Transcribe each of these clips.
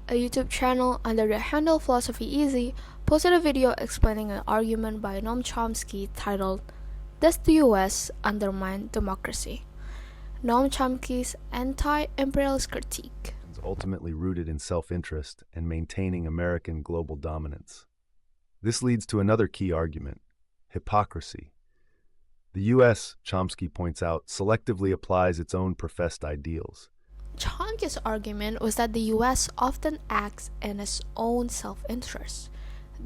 a YouTube channel under the handle Philosophy Easy, posted a video explaining an argument by Noam Chomsky titled, "Does the US Undermine Democracy?" Noam Chomsky's anti-imperialist critique. Ultimately rooted in self-interest and maintaining American global dominance. This leads to another key argument, hypocrisy. The U.S., Chomsky points out, selectively applies its own professed ideals. Chomsky's argument was that the U.S. often acts in its own self-interest,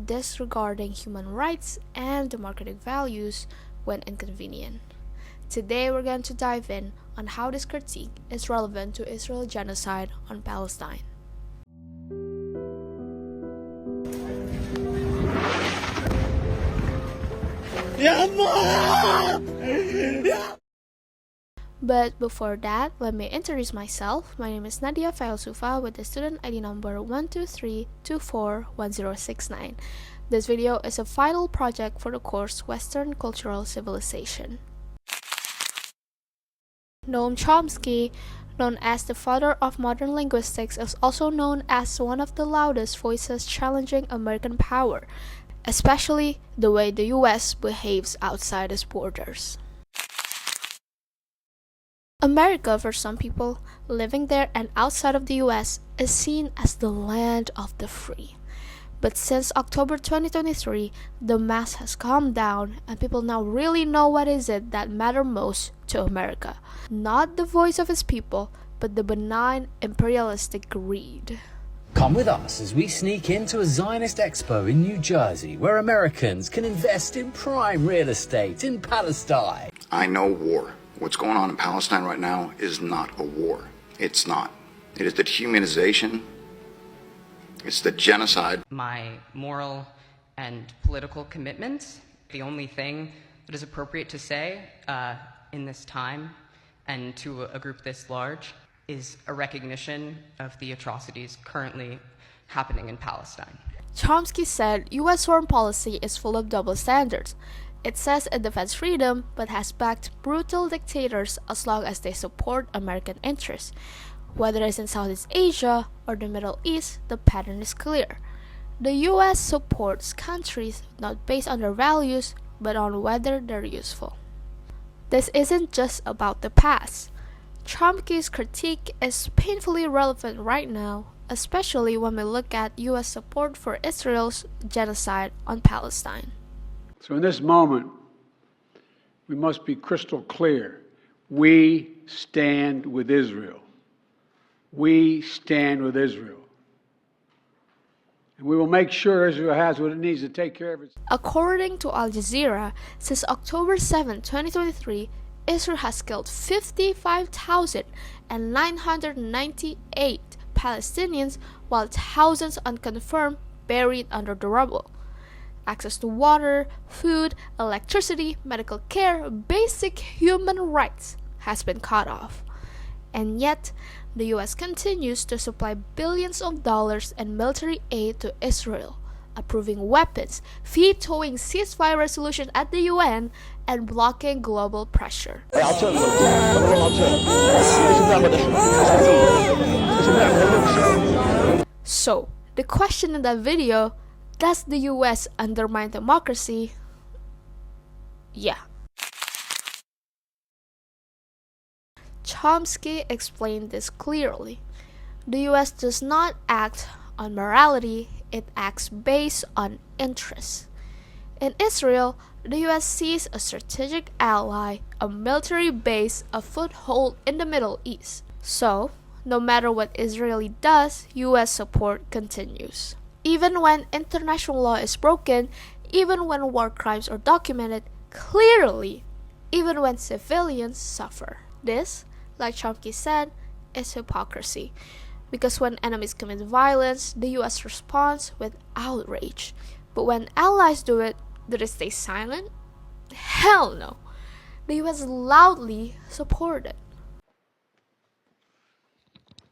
disregarding human rights and democratic values when inconvenient. Today we're going to dive in on how this critique is relevant to Israel's genocide on Palestine. But before that, let me introduce myself. My name is Nadiya Faylasufa with the student ID number 123241069. This video is a final project for the course Western Cultural Civilization. Noam Chomsky, known as the father of modern linguistics, is also known as one of the loudest voices challenging American power, especially the way the US behaves outside its borders. America, for some people living there and outside of the US, is seen as the land of the free. But since October 2023, the mask has calmed down and people now really know what is it that matters most to America. Not the voice of its people, but the benign imperialistic greed. Come with us as we sneak into a Zionist expo in New Jersey, where Americans can invest in prime real estate in Palestine. I know war. What's going on in Palestine right now is not a war. It's not. It is the dehumanization. It's the genocide. My moral and political commitments, the only thing that is appropriate to say in this time and to a group this large is a recognition of the atrocities currently happening in Palestine. Chomsky said U.S. foreign policy is full of double standards. It says it defends freedom, but has backed brutal dictators as long as they support American interests. Whether it's in Southeast Asia or the Middle East, the pattern is clear. The U.S. supports countries not based on their values, but on whether they're useful. This isn't just about the past. Chomsky's critique is painfully relevant right now, especially when we look at U.S. support for Israel's genocide on Palestine. So in this moment, we must be crystal clear. We stand with Israel. We stand with Israel. And we will make sure Israel has what it needs to take care of its... According to Al Jazeera, since October 7, 2023, Israel has killed 55,998 Palestinians, while thousands unconfirmed buried under the rubble. Access to water, food, electricity, medical care, basic human rights has been cut off. And yet, the U.S. continues to supply billions of dollars in military aid to Israel, approving weapons, vetoing ceasefire resolution at the UN, and blocking global pressure. So, the question in that video, does the US undermine democracy? Yeah. Chomsky explained this clearly. The US does not act on morality, it acts based on interests. In Israel, the US sees a strategic ally, a military base, a foothold in the Middle East. So, no matter what Israel does, US support continues. Even when international law is broken, even when war crimes are documented clearly, even when civilians suffer. This, like Chomsky said, is hypocrisy. Because when enemies commit violence, the US responds with outrage. But when allies do it, do they stay silent? Hell no. The US loudly support it.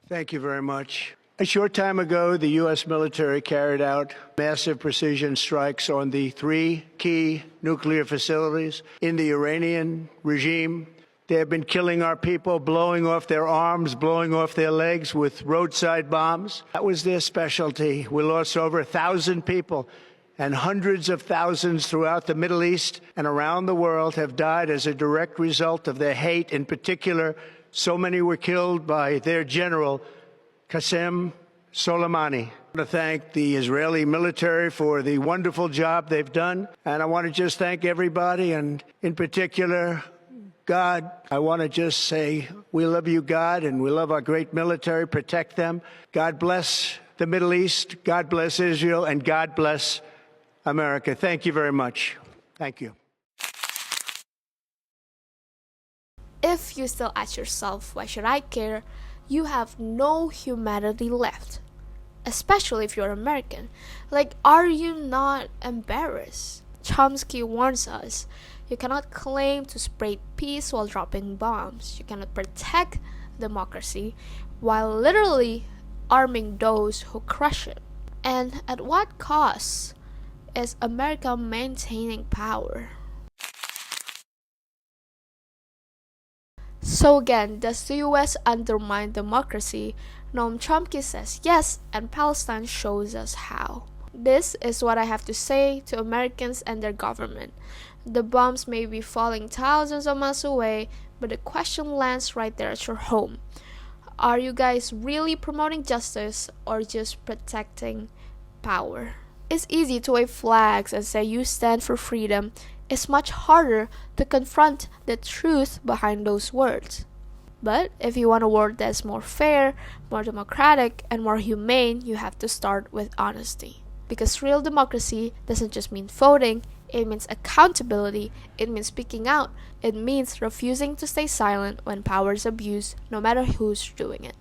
Thank you very much. A short time ago, the U.S. military carried out massive precision strikes on the 3 key nuclear facilities in the Iranian regime They have been killing our people, blowing off their arms, blowing off their legs with roadside bombs. That was their specialty. We lost over 1,000 people, and hundreds of thousands throughout the Middle East and around the world have died as a direct result of their hate. In particular, so many were killed by their general, Qasem Soleimani. I want to thank the Israeli military for the wonderful job they've done. And I want to just thank everybody, and in particular, God. I want to just say we love you, God, and we love our great military. Protect them. God bless the Middle East. God bless Israel, and God bless America. Thank you very much. Thank you. If you still ask yourself, why should I care? You have no humanity left. Especially if you're American. Like, are you not embarrassed? Chomsky warns us, you cannot claim to spread peace while dropping bombs. You cannot protect democracy while literally arming those who crush it. And at what cost is America maintaining power? So again, does the US undermine democracy? Noam Chomsky says yes, and Palestine shows us how. This is what I have to say to Americans and their government. The bombs may be falling thousands of miles away, but the question lands right there at your home. Are you guys really promoting justice or just protecting power? It's easy to wave flags and say you stand for freedom. It's much harder to confront the truth behind those words. But if you want a world that's more fair, more democratic, and more humane, you have to start with honesty. Because real democracy doesn't just mean voting, it means accountability, it means speaking out, it means refusing to stay silent when power is abused, no matter who's doing it.